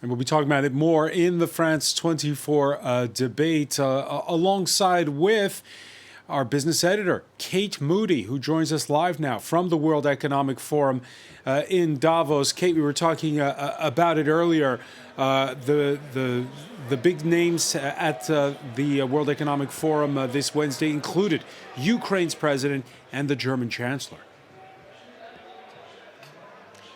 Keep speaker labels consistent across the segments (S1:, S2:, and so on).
S1: And we'll be talking about it more in the France 24 debate alongside with our business editor, Kate Moody, who joins us live now from the World Economic Forum in Davos. Kate, we were talking about it earlier. The big names at the World Economic Forum this Wednesday included Ukraine's president and the German Chancellor.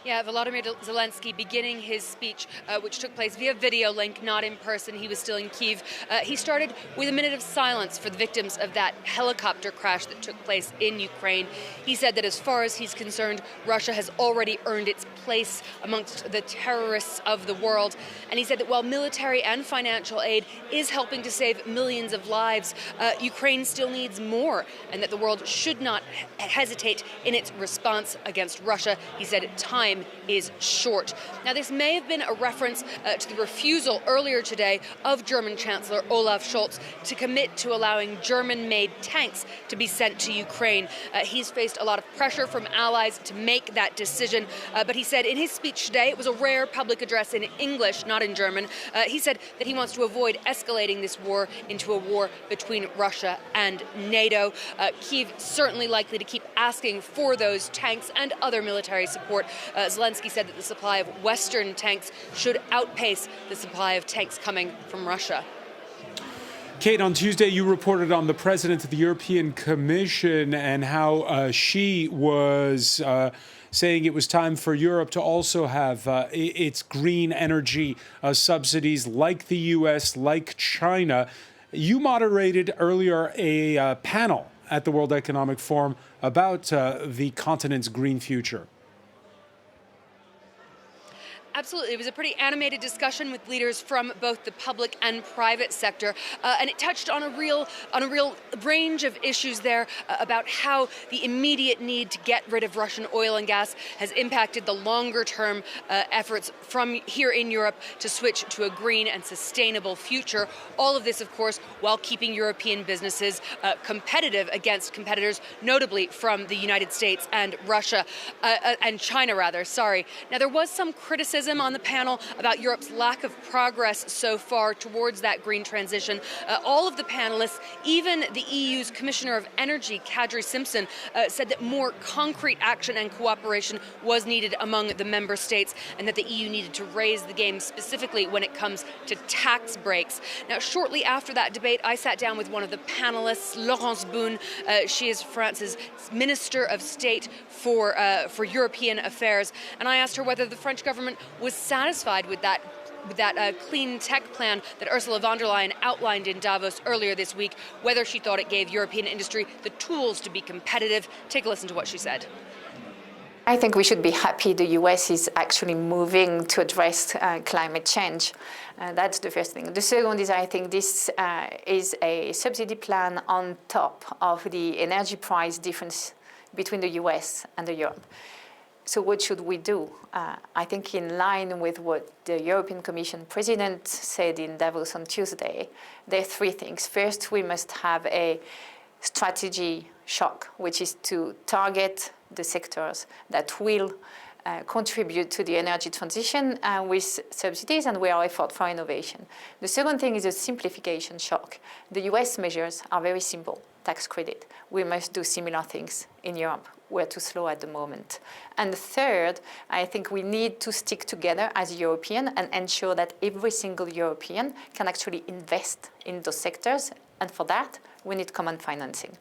S2: Yeah, Volodymyr Zelensky beginning his speech, which took place via video link, not in person. He was still in Kyiv. He started with a minute of silence for the victims of that helicopter crash that took place in Ukraine. He said that as far as he's concerned, Russia has already earned its place amongst the terrorists of the world. And he said that while military and financial aid is helping to save millions of lives, Ukraine still needs more, and that the world should not hesitate in its response against Russia. He said time is short. Now, this may have been a reference to the refusal earlier today of German Chancellor Olaf Scholz to commit to allowing German-made tanks to be sent to Ukraine. He's faced a lot of pressure from allies to make that decision, but he said in his speech today, it was a rare public address in English, not in German, he said that he wants to avoid escalating this war into a war between Russia and NATO. Kyiv certainly likely to keep asking for those tanks and other military support. Zelensky said that the supply of Western tanks should outpace the supply of tanks coming from Russia.
S1: Kate, on Tuesday, you reported on the president of the European Commission and how she was saying it was time for Europe to also have its green energy subsidies like the U.S., like China. You moderated earlier a panel at the World Economic Forum about the continent's green future.
S2: Absolutely. It was a pretty animated discussion with leaders from both the public and private sector, and it touched on a real range of issues there about how the immediate need to get rid of Russian oil and gas has impacted the longer-term efforts from here in Europe to switch to a green and sustainable future. All of this, of course, while keeping European businesses competitive against competitors, notably from the United States and Russia, and China, rather. Sorry. Now, there was some criticism on the panel about Europe's lack of progress so far towards that green transition. All of the panelists, even the EU's Commissioner of Energy, Kadri Simpson, said that more concrete action and cooperation was needed among the member states, and that the EU needed to raise the game specifically when it comes to tax breaks. Now, shortly after that debate, I sat down with one of the panelists, Laurence Boone. She is France's Minister of State for European Affairs, and I asked her whether the French government was satisfied with that clean tech plan that Ursula von der Leyen outlined in Davos earlier this week, whether she thought it gave European industry the tools to be competitive. Take a listen to what she said.
S3: I think we should be happy the US is actually moving to address climate change. That's the first thing. The second is I think this is a subsidy plan on top of the energy price difference between the US and Europe. So what should we do? I think in line with what the European Commission President said in Davos on Tuesday, there are three things. First, we must have a strategy shock, which is to target the sectors that will contribute to the energy transition with subsidies and with our effort for innovation. The second thing is a simplification shock. The US measures are very simple. Tax credit. We must do similar things in Europe. We're too slow at the moment. And third, I think we need to stick together as Europeans and ensure that every single European can actually invest in those sectors. And for that, we need common financing.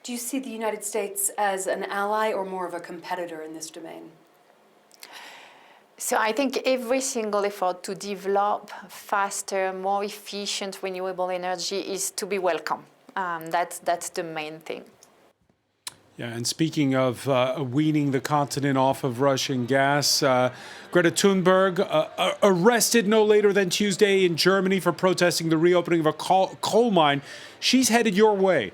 S4: Do you see the United States as an ally or more of a competitor in this domain?
S3: So I think every single effort to develop faster, more efficient renewable energy is to be welcome. That's the main thing.
S1: Yeah, and speaking of weaning the continent off of Russian gas, Greta Thunberg arrested no later than Tuesday in Germany for protesting the reopening of a coal mine. She's headed your way.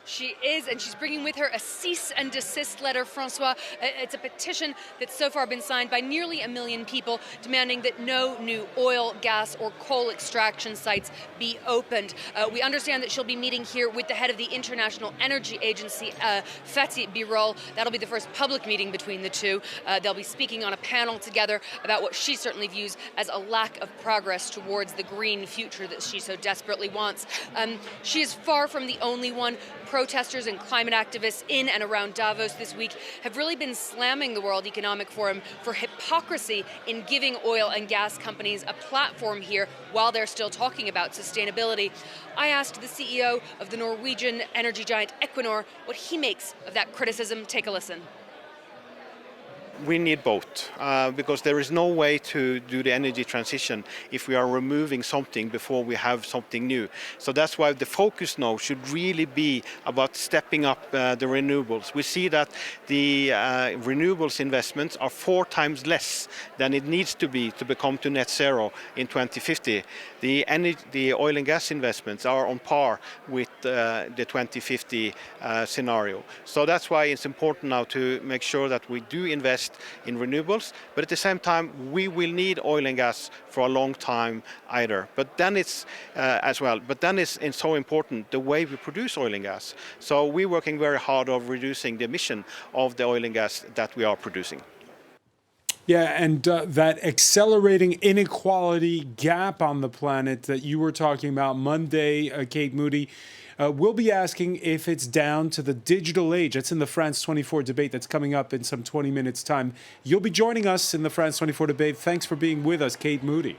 S2: She is, and she's bringing with her a cease and desist letter, Francois. It's a petition that's so far been signed by nearly 1 million people demanding that no new oil, gas, or coal extraction sites be opened. We understand that she'll be meeting here with the head of the International Energy Agency, Fatih Birol. That'll be the first public meeting between the two. They'll be speaking on a panel together about what she certainly views as a lack of progress towards the green future that she so desperately wants. She is far from the only one. Protesters and climate activists in and around Davos this week have really been slamming the World Economic Forum for hypocrisy in giving oil and gas companies a platform here while they're still talking about sustainability. I asked the CEO of the Norwegian energy giant Equinor what he makes of that criticism. Take a listen.
S5: We need both, because there is no way to do the energy transition if we are removing something before we have something new. So that's why the focus now should really be about stepping up the renewables. We see that the renewables investments are 4 times less than it needs to be to become to net zero in 2050. The oil and gas investments are on par with the 2050 scenario. So that's why it's important now to make sure that we do invest in renewables, but at the same time we will need oil and gas for a long time either. But then it's it's so important the way we produce oil and gas. So we're working very hard on reducing the emission of the oil and gas that we are producing.
S1: Yeah, and that accelerating inequality gap on the planet that you were talking about Monday, Kate Moody, we'll be asking if it's down to the digital age. That's in the France 24 debate that's coming up in some 20 minutes' time. You'll be joining us in the France 24 debate. Thanks for being with us, Kate Moody.